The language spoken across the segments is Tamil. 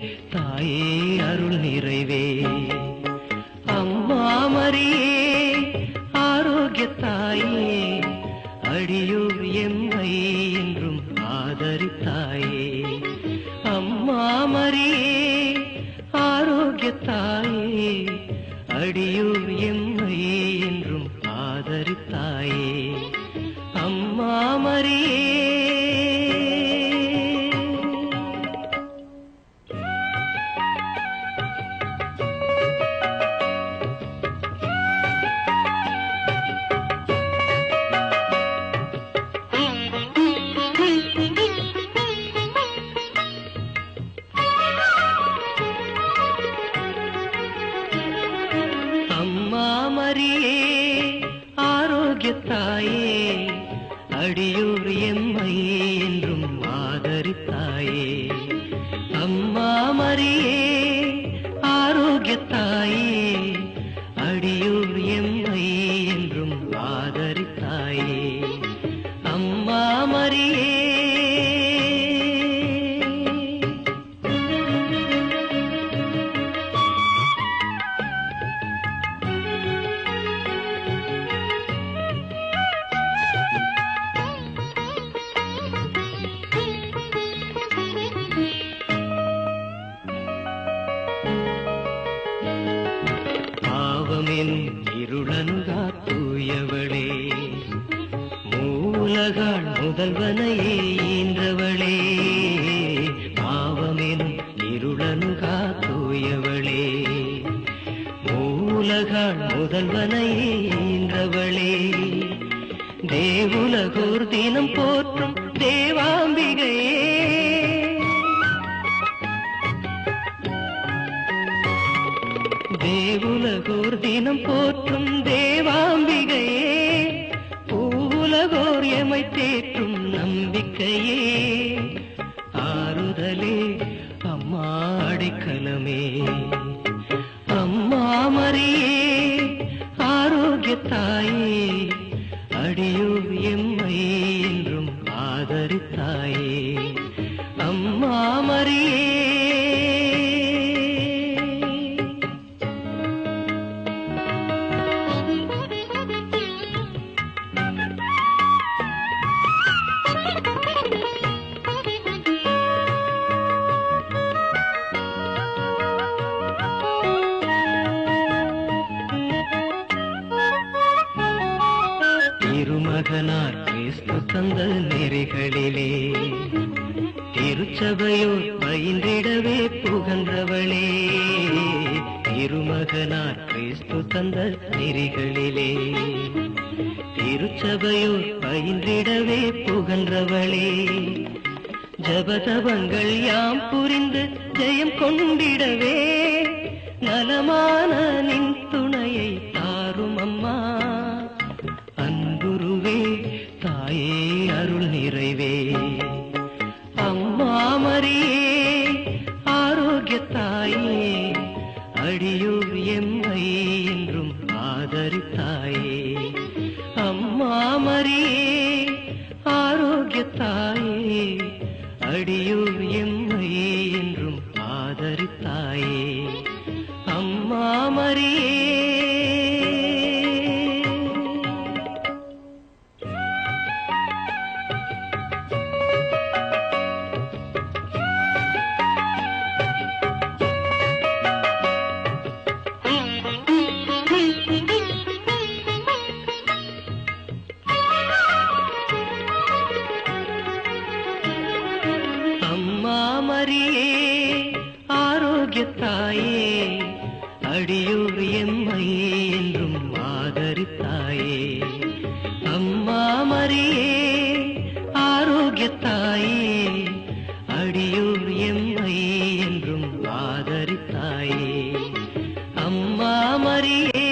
தாயே அருள் நிறைவே அம்மா மரியே ஆரோக்கிய தாயே அடியோர் எம்மை என்றும் ஆதரித்தாயே அம்மா மரியே ஆரோக்கிய தாயே அடியோர் எம்மை என்றும் ஆதரித்தாயே அம்மா மரியே மரியே ஆரோக்கிய தாயே அடியோர் எம்மை என்றும் ஆதரித்தாயே அம்மா மரியே ஆரோக்கிய தாயே அடியோர் எம்மை என்றும் ஆதரித்தாயே அம்மா மரியே இருளனுகா தூயவளே மூலகாள் முதல்வனையே ஈன்றவளே பாவமெனும் இருளனுகா தூயவளே மூலகாள் முதல்வனையே ஈன்றவளே தேவுலகோர் தினம் போற்றும் தேவாம்பிகையே தேவுலகோர் தினம் போற்றும் தேவாம்பிகையே பூவுலகோர் எமை தேற்றும் நம்பிக்கையே ஆறுதலே அம்மா அடைக்கலமே அம்மா மரியே ஆரோக்கிய தாயே அடியோர் எம்மை என்றும் ஆதரித்தாயே அம்மா மரியே திருமகனார் கிறிஸ்து தந்த நெறிகளிலே திருச்சபையோர் பயின்றிடவே புகன்றவளே திருமகனார் கிறிஸ்து தந்த நெறிகளிலே திருச்சபையோர் பயின்றிடவே புகன்றவளே ஜபதபங்கள் யாம் புரிந்து ஜெயம் கொண்டிடவே நலமான நின் துணையை தாரும் அம்மா அன்புருவே தாயே அருள் நிறைவே அம்மா மரியே ஆரோக்கிய தாயே அடியோர் எம்மை என்றும் ஆதரித்தாயே அம்மா மரியே ஆரோக்கிய தாயே அடியோர் எம்மை என்றும் ஆதரித்தாயே அம்மா மரியே மரியே ஆரோக்கிய தாயே அடியோர் எம்மை என்றும் ஆதரித்தாயே அம்மா மரியே ஆரோக்கிய தாயே அடியோர் எம்மை என்றும் ஆதரித்தாயே அம்மா மரியே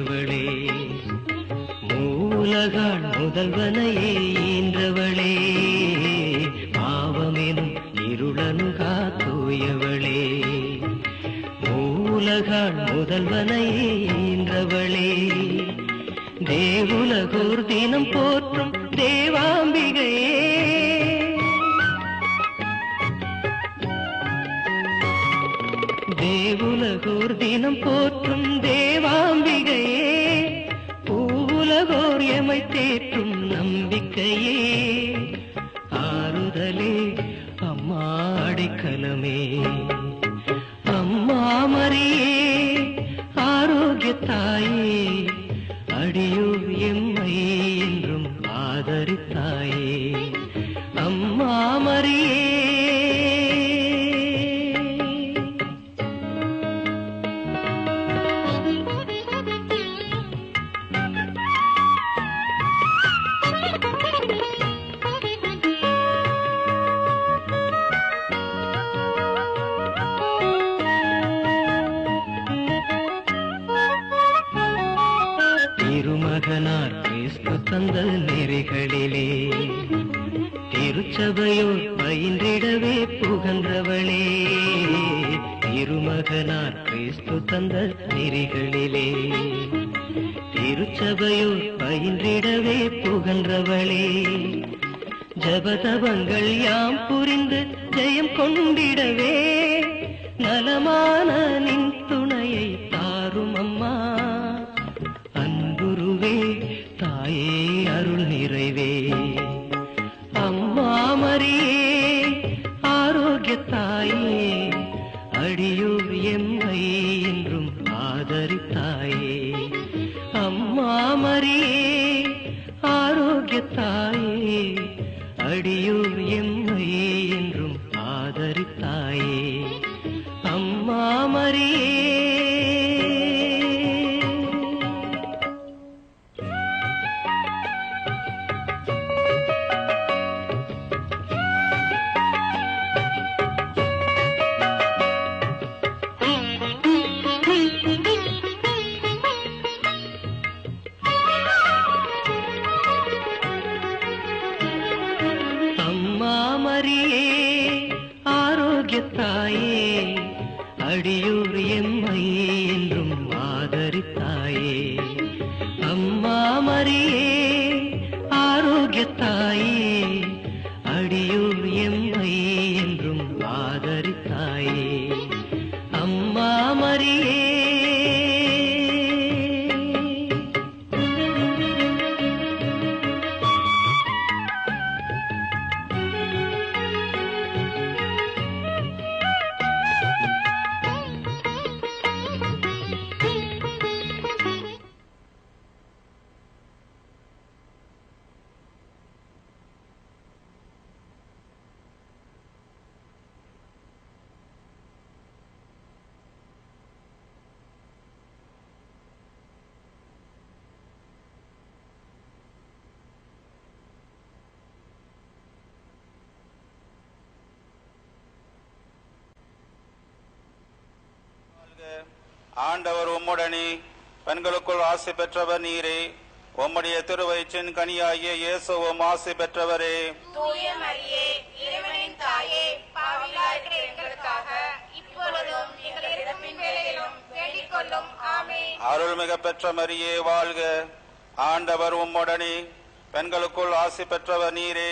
தூயவளே, மூலகாள் முதல்வனையே ஈன்றவளே, பாவமெனும் இருளனுகா தூயவளே, மூலகாள் முதல்வனையே ஈன்றவளே, தேவுலகோர் தினம் போற்றும் தேவாம்பிகையே, தேவுலகோர் தினம் போற்றும் தேவாம்பிகையே, பூவுலகோர் எமை தேற்றும் நம்பிக்கையே, ஆறுதலே அம்மா அடைக்கலமே, அம்மா மரியே ஆரோக்கியத்தாயே, அடியோர் எம்மை என்றும் ஆதரித்தாயே, அம்மா மரியே. திருமகனார் கிறிஸ்து தந்த நெறிகளிலே, திருச்சபையோர் பயின்றிடவே புகன்றவளே, திருமகனார் கிறிஸ்து தந்த நெறிகளிலே, திருச்சபையோர் பயின்றிடவே புகன்றவளே, ஜபதபங்கள் யாம் புரிந்து ஜெயம் கொண்டிடவே, நலமான நின் துணையை தாரும் அம்மா, அன்புருவே தாயே அருள் நிறைவே, அம்மா மரியே ஆரோக்கியத்தாயே, அடியோர் எம்மை என்றும் ஆதரித்தாயே, அம்மா மரியே ஆரோக்கியத்தாயே, அடியோர் எம்மை என்றும் ஆதரித்தாயே, அம்மா மரியே. மரியே ஆரோக்கியத்தாயே, அடியோர் எம்மை என்றும் ஆதரித்தாயே, அம்மா மரியே ஆரோக்கியத்தாயே, அடியோர் எம்மை என்றும் ஆதரித்தாயே, அம்மா மரியே. ஆண்டவர் உம்முடனே, பெண்களுக்குள் ஆசி பெற்றவர் நீரே, உம்முடைய திருவயிற்றின் கனியாகிய இயேசுவும் ஆசி பெற்றவரே. தூய மரியே, இறைவனின் தாயே, பாவிகளாய் இருக்கிற எங்களுக்காக இப்பொழுதும் எங்கள் இறப்பின் வேளையிலும் வேண்டிக் கொள்ளும். ஆமென். அருள்மிக பெற்ற மரியே வாழ்க. ஆண்டவர் உம்முடனே, பெண்களுக்குள் ஆசி பெற்றவர் நீரே,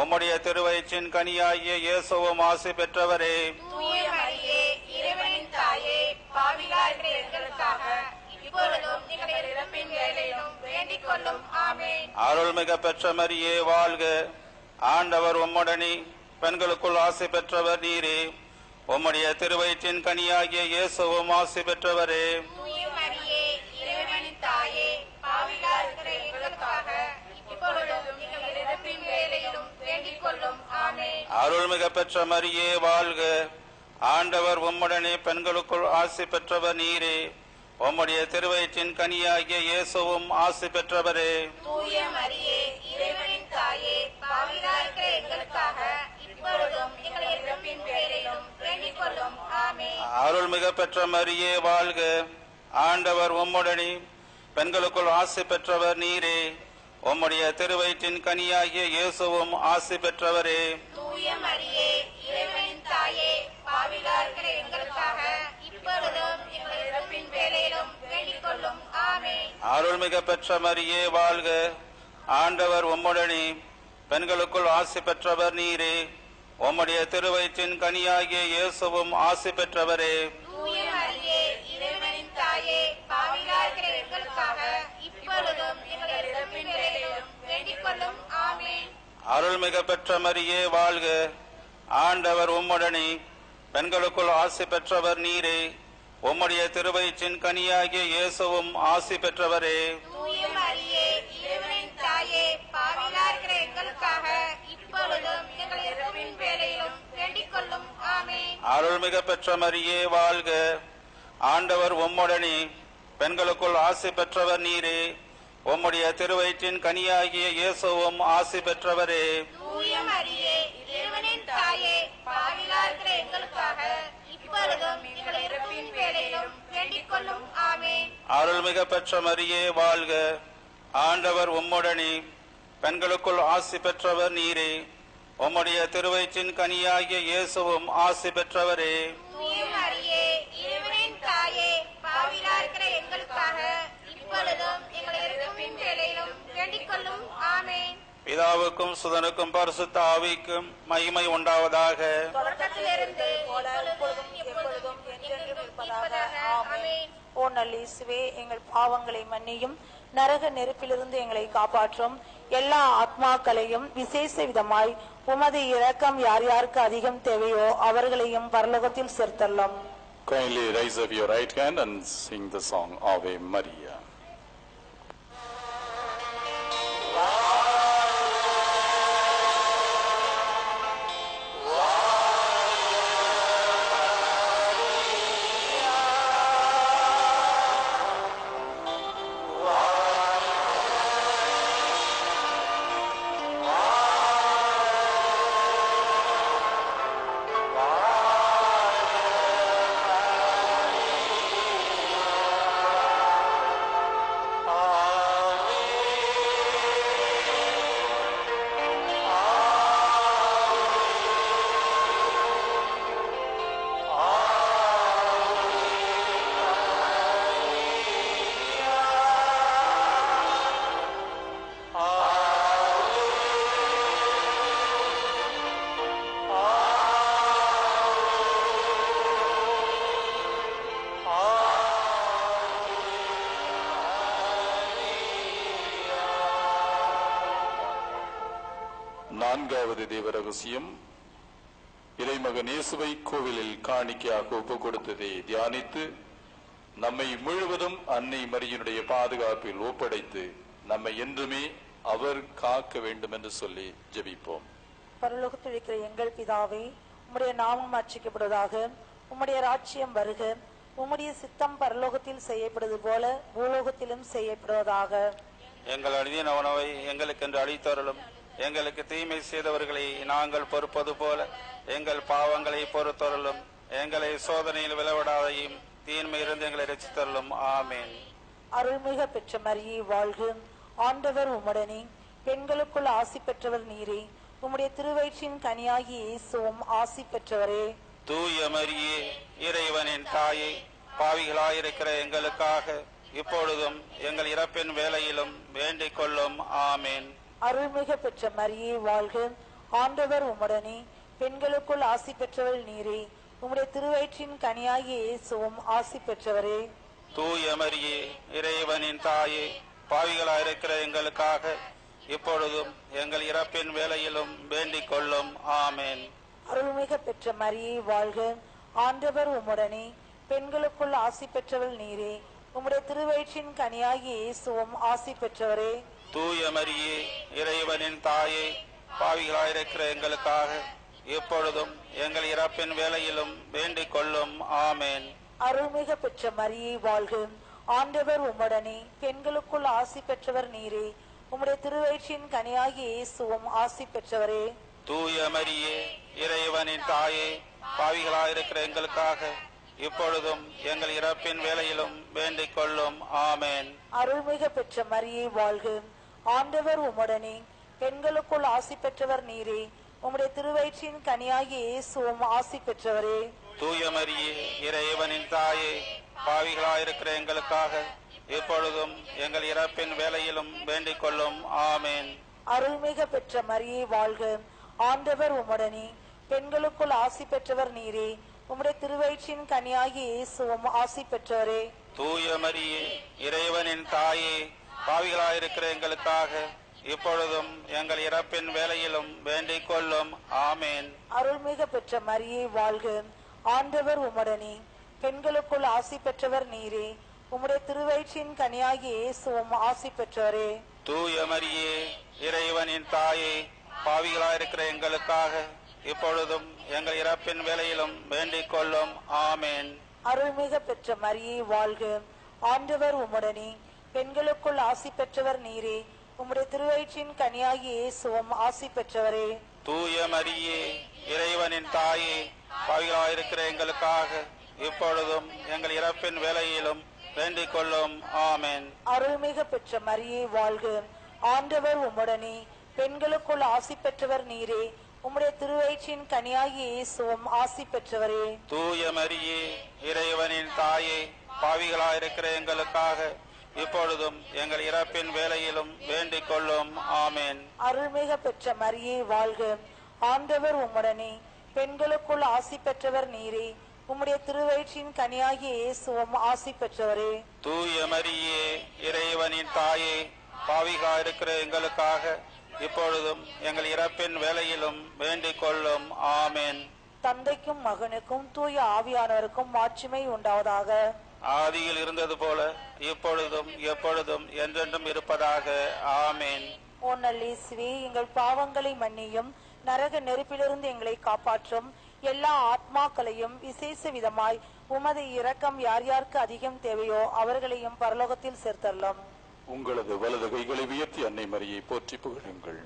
உம்முடைய திருவயிற்றின் கனியாகிய இயேசுவும் ஆசி பெற்றவரே. தூய மரியே, இறைவனின் தாயே, பாவிகளாய் இருக்கிற எங்களுக்காக இப்பொழுதும் எங்கள் இறப்பின் வேளையிலும் வேண்டிக் கொள்ளும். ஆமென். அருள்மிக பெற்ற மரியே வாழ்க. ஆண்டவர் உம்முடனே, பெண்களுக்குள் ஆசி பெற்றவர் நீரே, உம்முடைய திருவயிற்றின் கனியாகிய இயேசுவும் ஆசி பெற்றவரே. தூய மரியே, இறைவனின் தாயே, பாவிகளாய் இருக்கிற எங்களுக்காக இப்பொழுதும் எங்கள் இறப்பின் வேளையிலும் வேண்டிக் கொள்ளும். ஆமென். அருள்மிக பெற்ற மரியே வாழ்க. ஆண்டவர் உம்முடனே, பெண்களுக்குள் ஆசி பெற்றவர் நீரே, உம்முடைய திருவயிற்றின் கனியாகிய இயேசுவும் ஆசி பெற்றவரே. தூய மரியே, இறைவனின் தாயே, பாவிகளாய் இருக்கிற எங்களுக்காக இப்பொழுதும் எங்கள் இறப்பின் வேளையிலும் வேண்டிக் கொள்ளும். ஆமென். அருள்மிக பெற்ற மரியே வாழ்க. ஆண்டவர் உம்முடனே, பெண்களுக்குள் ஆசி பெற்றவர் நீரே. உம்முடைய திருவயிற்றின் கனியாகிய இயேசுவும் ஆசி பெற்றவரே. தூய மரியே, இறைவனின் தாயே, பாவிகளாய் இருக்கிற எங்களுக்காக இப்பொழுதும் எங்கள் இறப்பின் வேளையிலும் வேண்டிக் கொள்ளும். ஆமென். அருள்மிக பெற்ற மரியே வாழ்க. ஆண்டவர் உம்முடனே. பெண்களுக்குள் ஆசி பெற்றவர் நீரே. உம்முடைய திருவயிற்றின் கனியாகிய இயேசுவும் ஆசி பெற்றவரே. தூய மரியே, இறைவனின் தாயே, பாவிகளாய் இருக்கிற எங்களுக்காக இப்பொழுதும் எங்கள் இறப்பின் வேளையிலும் வேண்டிக் கொள்ளும். ஆமென். அருள்மிக பெற்ற மரியே வாழ்க. ஆண்டவர் உம்முடனே. பெண்களுக்குள் ஆசி பெற்றவர் நீரே. உம்முடைய திருவயிற்றின் கனியாகிய இயேசுவும் ஆசி பெற்றவரே. தூய மரியே, இறைவனின் தாயே, பாவிகளாய் இருக்கிற எங்களுக்காக இப்பொழுதும் எங்கள் இறப்பின் வேளையிலும் வேண்டிக் கொள்ளும். ஆமென். அருள்மிக பெற்ற மரியே வாழ்க. ஆண்டவர் உம்முடனே. பெண்களுக்குள் ஆசி பெற்றவர் நீரே. உம்முடைய திருவயிற்றின் கனியாகிய இயேசுவும் ஆசி பெற்றவரே. தூய மரியே, இறைவனின் தாயே, பாவிகளாய் இருக்கிற எங்களுக்காக இப்பொழுதும் எங்கள் இறப்பின் வேளையிலும் வேண்டிக் கொள்ளும். ஆமென். அருள்மிக பெற்ற மரியே வாழ்க. ஆண்டவர் உம்முடனே. பெண்களுக்குள் ஆசி பெற்றவர் நீரே. உம்முடைய திருவயிற்றின் கனியாகிய இயேசுவும் ஆசி பெற்றவரே. தூய மரியே, இறைவனின் தாயே, பாவிகளாய் இருக்கிற எங்களுக்காக இப்பொழுதும் எங்கள் இறப்பின் வேளையிலும் வேண்டிக் கொள்ளும். ஆமென். பிதாவுக்கும் சுதனுக்கும் பரிசுத்த ஆவிக்கும் மகிமை உண்டாவதாக. தொடக்கத்திலிருந்து இப்பொழுதும் எப்பொழுதும் என்றென்றும் இருப்பதாக. ஆமென். ஓ நல்லேசுவே, எங்கள் பாவங்களை மன்னியும், நரக நெருப்பிலிருந்து எங்களை காப்பாற்றும். எல்லா ஆத்மாக்களையும் விசேஷ விதமாய் உமது இரக்கம் யார் யாருக்கு அதிகம் தேவையோ அவர்களையும் பரலோகத்தில் சேர்த்தள்ளும். Kindly raise up your right hand and sing the song Ave Maria. நான்காவது தேவ ரகசியம், இறைமகன் இயேசுவை கோவிலில் காணிக்கையாக ஒப்புக் கொடுத்ததை தியானித்து நம்மை முழுவதும் அன்னை மரியினுடைய பாதுகாப்பில் ஒப்படைத்து நம்மை என்றுமே அவர் காக்க வேண்டும் என்று சொல்லி ஜெபிப்போம். பரலோகத்தில் இருக்கிற எங்கள் பிதாவே, உம்முடைய நாமம் அர்ச்சிக்கப்படுவதாக. உம்முடைய ராஜ்யம் வருக. உம்முடைய சித்தம் பரலோகத்தில் செய்யப்படுவது போல பூலோகத்திலும் செய்யப்படுவதாக. எங்கள் அனுதின உணவை எங்களுக்கென்று அளித்தருளும். எங்களுக்கு தீமை செய்தவர்களை நாங்கள் பொறுப்பது போல எங்கள் பாவங்களை பொறுத்தருளும். எங்களை சோதனையில் விளைவிடாதையும் தீன்மையிலிருந்து எங்களை ரட்சித்தருளும். ஆமென். அருள்மிக பெற்ற மரியே வாழ்க. ஆண்டவர் உம்முடனே. பெண்களுக்குள் ஆசி பெற்றவர் நீரே. உம்முடைய திருவயிற்றின் கனியாகிய இயேசுவும் ஆசி பெற்றவரே. தூய மரியே, இறைவனின் தாயே, பாவிகளாயிருக்கிற எங்களுக்காக இப்பொழுதும் எங்கள் இறப்பின் வேளையிலும் வேண்டிக் கொள்ளும். ஆமென். அருள்மிக பெற்ற மரியே வாழ்க. ஆண்டவர் உம்முடனே. பெண்களுக்குள் ஆசி பெற்றவர் நீரே. உம்முடைய திருவயிற்றின் கனியாகிய இயேசுவும் ஆசி பெற்றவரே. தூய மரியே, இறைவனின் தாயே, பாவிகளாயிருக்கிற எங்களுக்காக இப்பொழுதும் எங்கள் இறப்பின் வேளையிலும் வேண்டிக் கொள்ளும். ஆமென். அருள்மிக பெற்ற மரியே வாழ்க. ஆண்டவர் உம்முடனே. பெண்களுக்குள் ஆசி பெற்றவர் நீரே. உம்முடைய திருவயிற்றின் கனியாகிய இயேசுவும் ஆசி பெற்றவரே. தூய மரியே, இறைவனின் தாயே, பாவிகளாயிருக்கிற எங்களுக்காக இப்பொழுதும் எங்கள் இறப்பின் வேளையிலும் வேண்டிக் கொள்ளும். ஆமென். அருள்மிக பெற்ற மரியே வாழ்க. ஆண்டவர் உம்முடனே. பெண்களுக்குள் ஆசி பெற்றவர் நீரே. உம்முடைய திருவயிற்றின் கனியாகிய இயேசுவும் ஆசி பெற்றவரே. தூய மரியே, இறைவனின் தாயே, பாவிகளாயிருக்கிற எங்களுக்காக இப்பொழுதும் எங்கள் இறப்பின் வேளையிலும் வேண்டிக் கொள்ளும். ஆமேன். அருள்மிகு பெற்ற மரியே வாழ்க. ஆண்டவர் உம்முடனே, பெண்களுக்குள் ஆசி பெற்றவர் நீரே. உம்முடைய திருவயிற்றின் கனியாகிய இயேசுவும் ஆசி பெற்றவரே. தூய மரியே, இறைவனின் தாயே, பாவிகளாயிருக்கிற எங்களுக்காக இப்பொழுதும் எங்கள் இறப்பின் வேளையிலும் வேண்டிக் கொள்ளும். ஆமேன். அருள்மிகு பெற்ற மரியே வாழ்க. ஆண்டவர் உம்முடனே, பெண்களுக்குள் ஆசி பெற்றவர் நீரே. உம்முடைய திருவயிற்றின் கனியாகிய இயேசுவும் ஆசி பெற்றவரே. தூய மரியே, இறைவனின் தாயே, பாவிகளாயிருக்கிற எங்களுக்காக இப்பொழுதும் எங்கள் இறப்பின் வேளையிலும் வேண்டிக் கொள்ளும். ஆமேன். அருள்மிகு பெற்ற மரியே வாழ்க. ஆண்டவர் உம்முடனே, பெண்களுக்குள் ஆசி பெற்றவர் நீரே. உம்முடைய திருவயிற்றின் கனியாகிய இயேசுவும் ஆசி பெற்றவரே. தூய மரியே, இறைவனின் தாயே, பாவிகளாயிருக்கிற எங்களுக்காக இப்பொழுதும் எங்கள் இறப்பின் வேளையிலும் வேண்டிக் கொள்ளும். ஆமேன். அருள்மிகு பெற்ற மரியே வாழ்க. ஆண்டவர் உம்முடனே, பெண்களுக்குள் ஆசி பெற்றவர் நீரே. உம்முடைய திருவயிற்றின் கனியாகிய இயேசுவும் ஆசி பெற்றவரே. தூய மரியே, இறைவனின் தாயே, பாவிகளாயிருக்கிற எங்களுக்காக இப்பொழுதும் எங்கள் இறப்பின் வேளையிலும் வேண்டிக் கொள்ளும். ஆமேன். அருள்மிகு பெற்ற மரியே வாழ்க. ஆண்டவர் உம்முடனே, பெண்களுக்குள் ஆசி பெற்றவர் நீரே. உம்முடைய திருவயிற்றின் கனியாகிய இயேசுவும் ஆசி பெற்றவரே. தூய மரியே, இறைவனின் தாயே, பாவிகளாயிருக்கிற எங்களுக்காக இப்பொழுதும் எங்கள் இறப்பின் வேளையிலும் வேண்டிக் கொள்ளும். ஆமேன். அருள்மிகு பெற்ற மரியே வாழ்க. ஆண்டவர் உம்முடனே, பெண்களுக்குள் ஆசி பெற்றவர் நீரே. உம்முடைய திருவயிற்றின் கனியாகிய இயேசுவும் ஆசி பெற்றவரே. தூய மரியே, இறைவனின் தாயே, பாவிகளாயிருக்கிற எங்களுக்காக இப்பொழுதும் எங்கள் இறப்பின் வேளையிலும் வேண்டிக் கொள்ளும். ஆமேன். தந்தைக்கும் மகனுக்கும் தூய ஆவியானவருக்கும் மாட்சிமை உண்டாவதாக. ஆதியில் இருந்தது போல இப்பொழுதும் எப்பொழுதும் என்றென்றும் இருப்பதாக. ஆமேன். ஓ நல்லேசுவே, எங்கள் பாவங்களை மன்னியும், நரக நெருப்பிலிருந்து எங்களை காப்பாற்றும். எல்லா ஆத்மாக்களையும் விசேஷ விதமாய் உமது இரக்கம் யார் யாருக்கு அதிகம் தேவையோ அவர்களையும் பரலோகத்தில் சேர்த்தள்ளும். உங்களது வலது கைகளை உயர்த்தி அன்னை மரியை போற்றி புகழுங்கள்.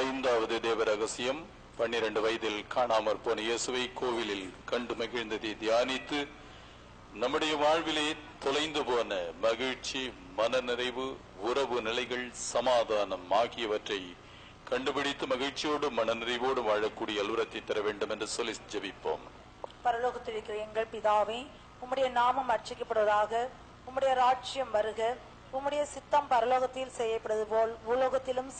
ஐந்தாவது தேவ ரகசியம். 12 வயதில் காணாமற் போன இயேசுவை கோவிலில் கண்டு மகிழ்ந்ததை தியானித்து நம்முடைய வாழ்விலே தொலைந்து போன மகிழ்ச்சி, மனநிறைவு, உறவு நிலைகள், சமாதானம் ஆகியவற்றை கண்டுபிடித்து மகிழ்ச்சியோடு மனநிறைவோடு வாழக்கூடிய அலுவலத்தை தர வேண்டும் என்று சொல்லி ஜெபிப்போம். பரலோகத்தில் இருக்கிற எங்கள் பிதாவே, உம்முடைய நாமம் அர்ச்சிக்கப்படுவதாக. உம்முடைய ராஜ்யம் வருக. உம்முடைய சித்தம் பரலோகத்தில் செய்யப்படுவது போல் பூலோகத்திலும்